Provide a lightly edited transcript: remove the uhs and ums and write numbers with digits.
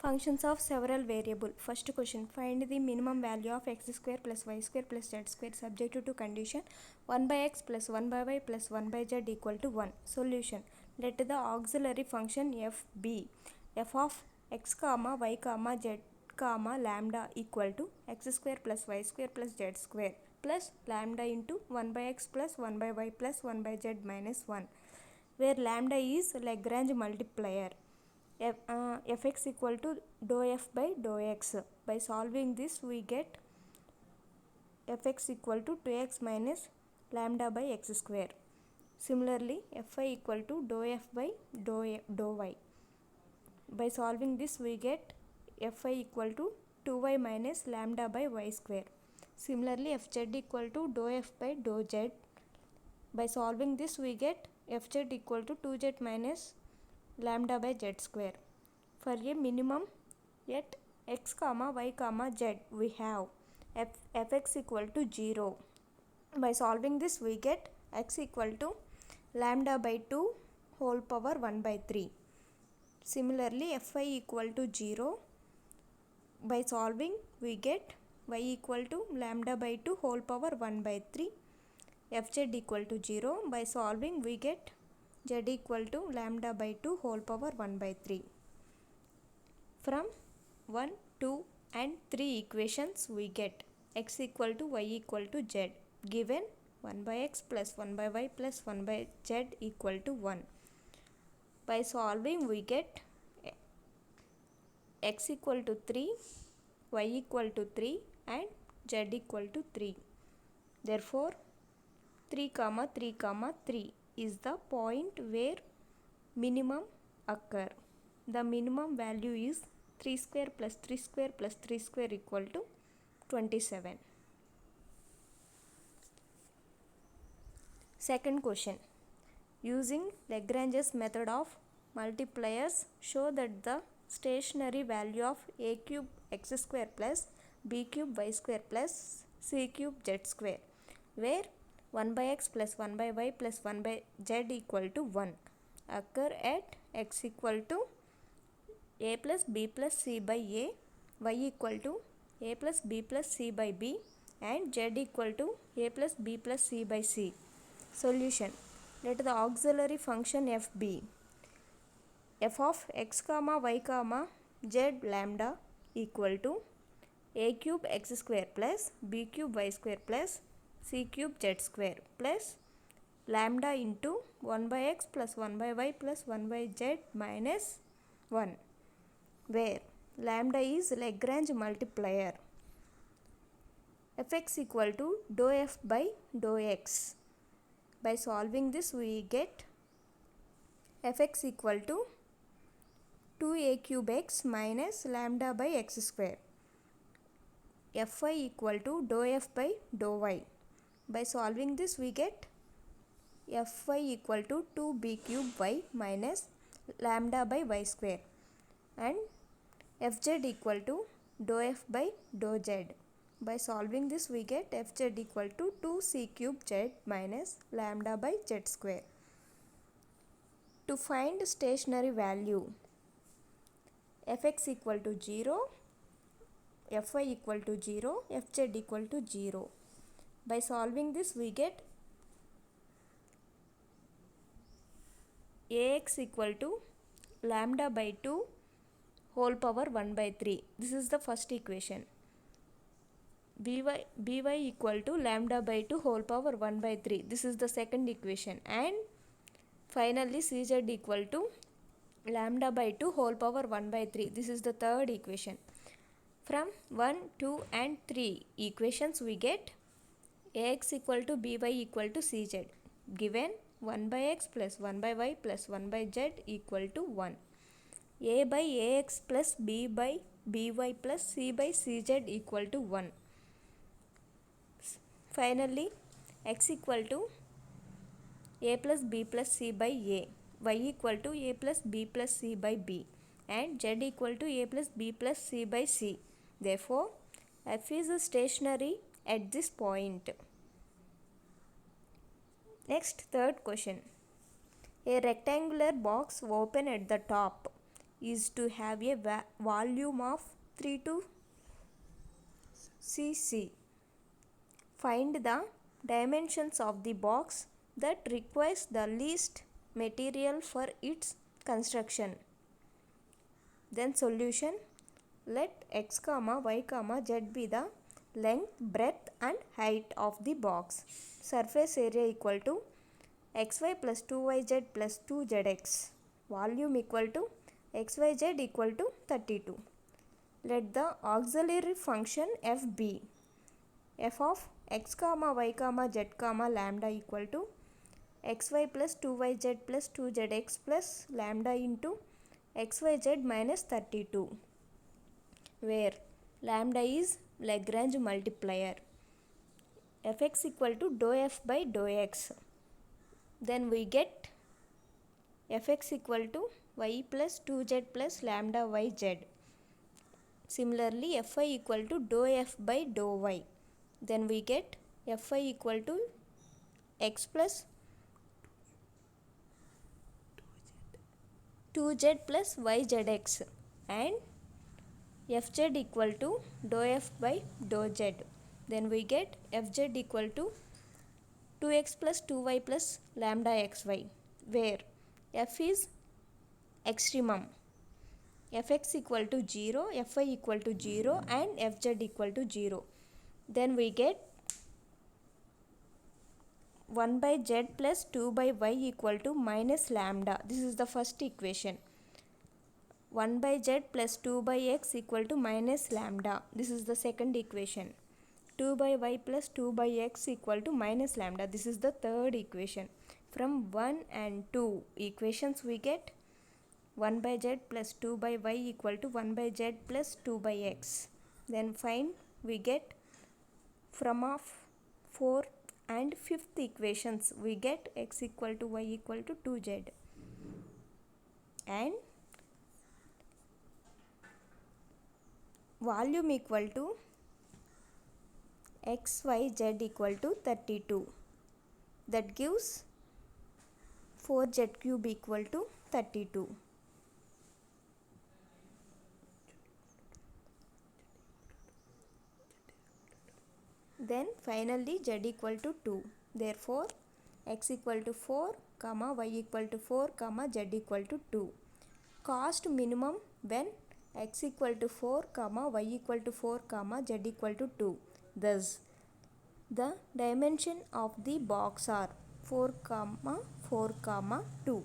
Functions of several variable. First question, find the minimum value of x square plus y square plus z square subject to condition 1 by x plus 1 by y plus 1 by z equal to 1. Solution, let the auxiliary function f be f of x comma y comma z comma lambda equal to x square plus y square plus z square plus lambda into 1 by x plus 1 by y plus 1 by z minus 1, where lambda is Lagrange multiplier. Fx equal to dou f by dou x. By solving this we get fx equal to 2x minus lambda by x square. Similarly, fy equal to dou f by dou y. By solving this we get fy equal to 2y minus lambda by y square. Similarly, fz equal to dou f by dou z. By solving this we get fz equal to 2z minus lambda by z square. For a minimum at x comma y comma z we have fx equal to 0. By solving this we get x equal to lambda by 2 whole power 1 by 3. Similarly, fy equal to 0. By solving we get y equal to lambda by 2 whole power 1 by 3. Fz equal to 0. By solving we get z equal to lambda by 2 whole power 1 by 3. From 1, 2 and 3 equations we get x equal to y equal to z, given 1 by x plus 1 by y plus 1 by z equal to 1. By solving we get x equal to 3, y equal to 3 and z equal to 3. Therefore 3 comma 3 comma 3 is the point where minimum occur. The minimum value is 3 square plus 3 square plus 3 square equal to 27. Second question, using Lagrange's method of multipliers, show that the stationary value of a cube x square plus b cube y square plus c cube z square, where 1 by x plus 1 by y plus 1 by z equal to 1 occur at x equal to a plus b plus c by a, y equal to a plus b plus c by b and z equal to a plus b plus c by c. Solution, let the auxiliary function f be f of x comma y comma z lambda equal to a cube x square plus b cube y square plus c cube z square plus lambda into 1 by x plus 1 by y plus 1 by z minus 1, where lambda is Lagrange multiplier. Fx equal to dou f by dou x. By solving this we get fx equal to 2a cube x minus lambda by x square. Fy equal to dou f by dou y. By solving this we get fy equal to 2b cube y minus lambda by y square and fz equal to dou f by dou z. By solving this we get fz equal to 2c cube z minus lambda by z square. To find stationary value, fx equal to 0, fy equal to 0, fz equal to 0. By solving this we get ax equal to lambda by 2 whole power 1 by 3. This is the first equation. by equal to lambda by 2 whole power 1 by 3. This is the second equation. And finally cz equal to lambda by 2 whole power 1 by 3. This is the third equation. From 1, 2 and 3 equations we get ax equal to by equal to cz, given 1 by x plus 1 by y plus 1 by z equal to 1. A by ax plus b by by plus c by cz equal to 1. Finally, x equal to a plus b plus c by a, y equal to a plus b plus c by b and z equal to a plus b plus c by c. Therefore, f is stationary at this point. Next, third question. A rectangular box open at the top is to have a volume of 32 cc. Find the dimensions of the box that requires the least material for its construction. Then solution, let x comma y comma z be the length, breadth and height of the box. Surface area equal to xy plus 2yz plus 2zx. Volume equal to xyz equal to 32. Let the auxiliary function f be f of x comma y comma z comma lambda equal to xy plus 2yz plus 2zx plus lambda into xyz minus 32, where lambda is Lagrange multiplier. Fx equal to dou f by dou x. Then we get fx equal to y plus 2z plus lambda yz. Similarly, fy equal to dou f by dou y. Then we get fy equal to x plus 2z plus yzx and fz equal to dou f by dou z. Then we get fz equal to 2x plus 2y plus lambda xy, where f is extremum. Fx equal to 0, fy equal to 0 and fz equal to 0. Then we get 1 by z plus 2 by y equal to minus lambda. This is the first equation. 1 by z plus 2 by x equal to minus lambda. This is the second equation. 2 by y plus 2 by x equal to minus lambda. This is the third equation. From 1 and 2 equations we get 1 by z plus 2 by y equal to 1 by z plus 2 by x. Then find we get from of 4th and 5th equations we get x equal to y equal to 2z and volume equal to xyz equal to 32. That gives 4z cube equal to 32. Then finally z equal to 2. Therefore x equal to 4 comma y equal to 4 comma z equal to 2. Cost minimum when x equal to 4 comma y equal to 4 comma z equal to 2. Thus the dimension of the box are 4 comma 4 comma 2.